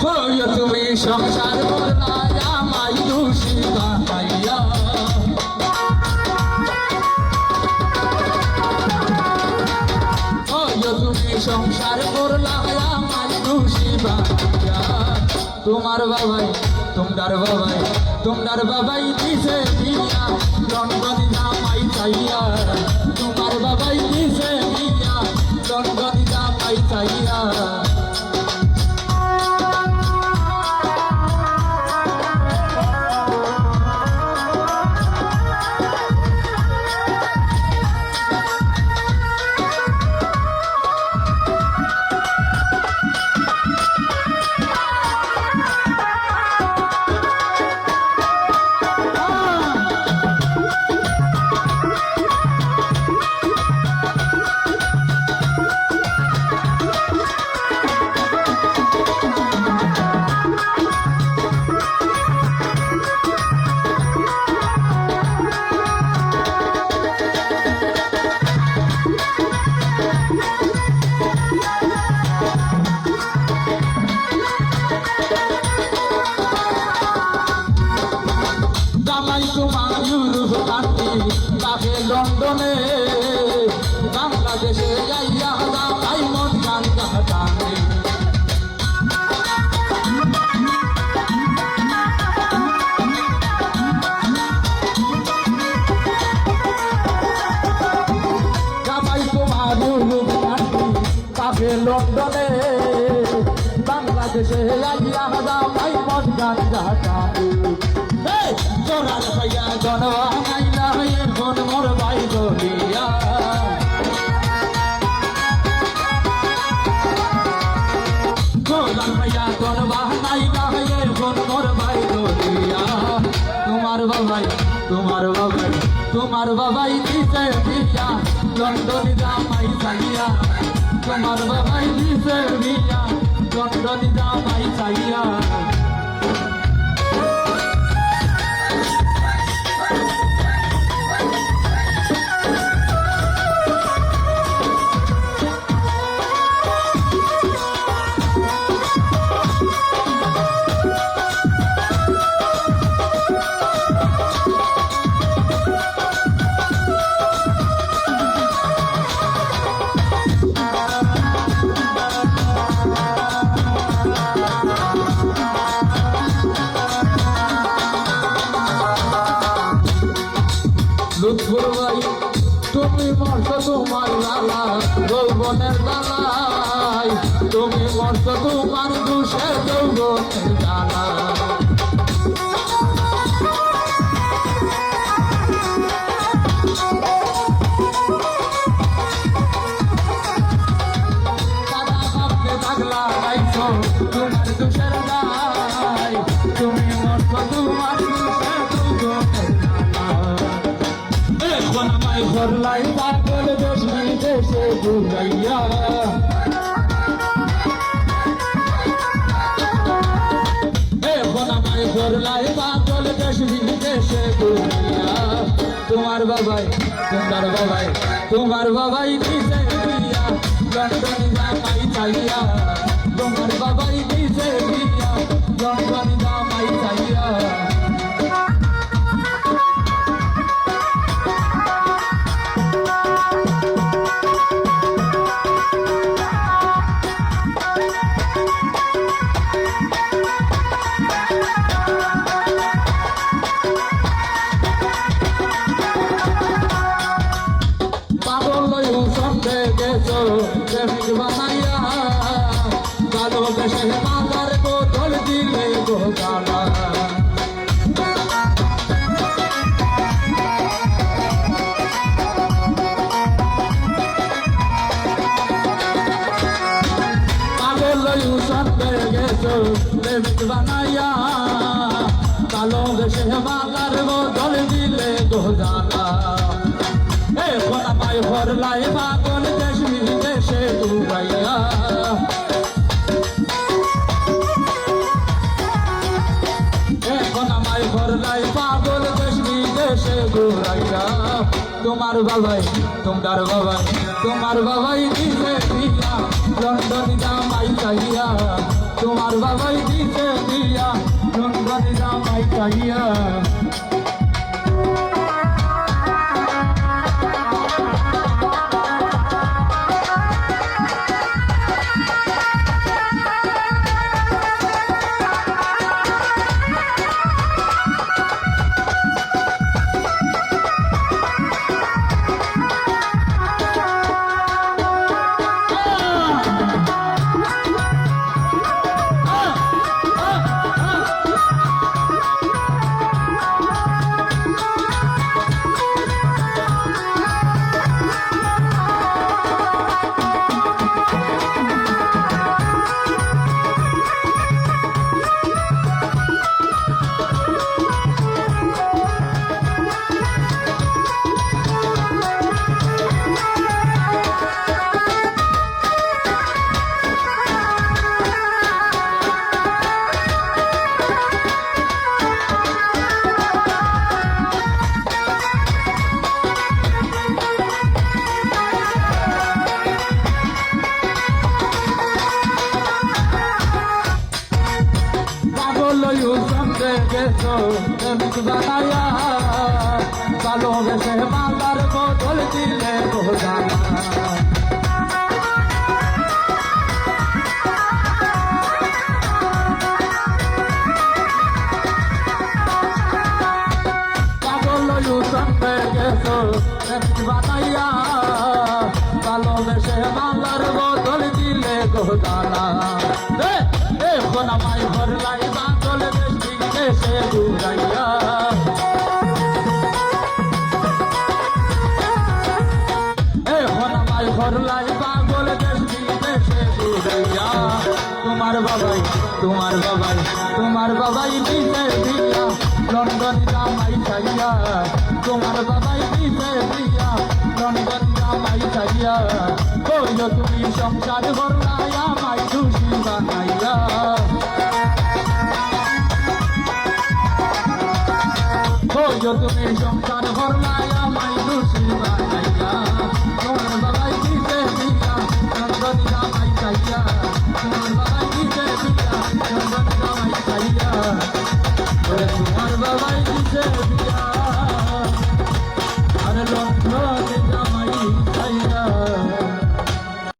হইয়া তুমি সংসার করলা আমায় দোষী বানাইয়া হইয়া তুমি সংসার করলা আমায় দোষী বানাইয়া তোমার বাবাই দিছে দিয়া লন্ডন জামাই চাইয়া তোমার বাবাই দিছে দিয়া লন্ডন জামাই চাইয়া তোমার ইউরোপ কান্ট্রি তাকে লন্ডনে বাংলাদেশে যাইয়া দামাই মন গান গানে দামাই তোমার ইউরোপ কান্ট্রি তাকে লন্ডনে বাংলাদেশে যাইয়া দামাই মন গান গানে তোরার ভাইয়া জনবাঙাইলা এখন মোর ভাই বলিয়া তোরার ভাইয়া জনবাঙাইলা এখন মোর ভাই বলিয়া তোমার বাবাই দিছে দিয়া লন্ডন জামাই চাইয়া তোমার বাবাই দিছে দিয়া লন্ডন জামাই চাইয়া লুৎফুর ভাই তুমি মরছো তোমার লালা যৌবনের জ্বালায় তুমি মরছো তোমার দুষের যৌবনের জ্বালা দাদা ভাবতে থাকলা গাইছো তোমার দুষের গায় তুমি মরছো তোমার দুষের যৌবনের আমায় ঘরলাই পাগল দেশ বিদেশে ঘুরাইয়া এখন আমায় ঘরলাই পাগল দেশ বিদেশে ঘুরাইয়া তোমার বাবাই দিছে দিয়া লন্ডন জামাই চাইয়া তোমার বাবাই দিছে দিয়া লন্ডন জামাই চাইয়া প্রেমিক বানাইয়া ভালোবেসে মাতার বোতল দিলে গো গালা পাগল সন্দেহ গেছো প্রেমিক বানাইয়া ভালোবেসে মাতার বোতল দিলে গো গালা এখন আমায় ভরলাই পাগল দেশ বিদেশে ঘুরাইয়া এখন আমায় ভরলাই পাগল দেশ বিদেশে ঘুরাইয়া তোমার বাবাই দিছে দিয়া লন্ডন জামাই চাইয়া তোমার বাবাই চাইয়া গেছো প্রেমিক বানায়া ভালোবেসে মালার বদল দিলে বোঝানা পাগল সঙ্গে গেছো প্রেমিক বানাইয়া ভালোবেসে মালার বদল দিলে বোঝানা এখন আমায় ঘর লাই বাদল দেশে ঘুরাইয়া এখন আমায় ঘর লাই পাগল দেশে ঘুরাইয়া তোমার বাবাই দিতে দিয়া লন্ডন জামাই চাইয়া তোমার বাবাই দিতে দিয়া লন্ডন জামাই চাইয়া কইল তুমি সংসার ঘর লাই আমায় খুশি বানাইয়া তুমি সংসার ভরলায় আমায় খুশি বানাই